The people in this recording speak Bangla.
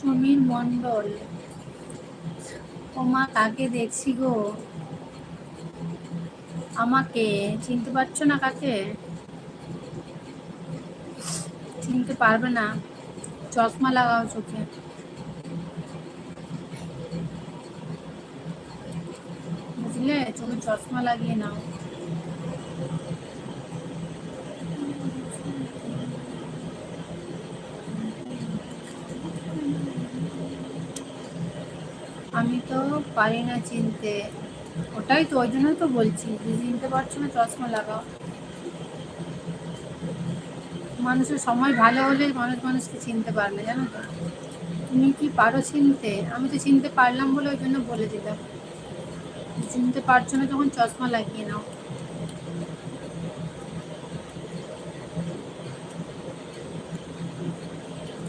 সমীর মণ্ডল। ও মা, কাকে দেখছি গো? আমাকে চিনতে পারছো না? কাকে চিনতে পারবে না? চশমা লাগাও চোখে, বুঝলে? চোখে চশমা লাগিয়ে নাও। আমি তো পারি না চিনতে। ওটাই তো, ওই জন্যই তো বলছি যে চিনতে পারছো না, চশমা লাগাও। মানুষের সময় ভালো হলে মানুষ মানুষকে চিনতে পারবে, জানো তো? তুমি কি পারো চিনতে? আমি তো চিনতে পারলাম বলে ওই জন্য বলে দিলাম। চিনতে পারছো না যখন চশমা লাগিয়ে নাও।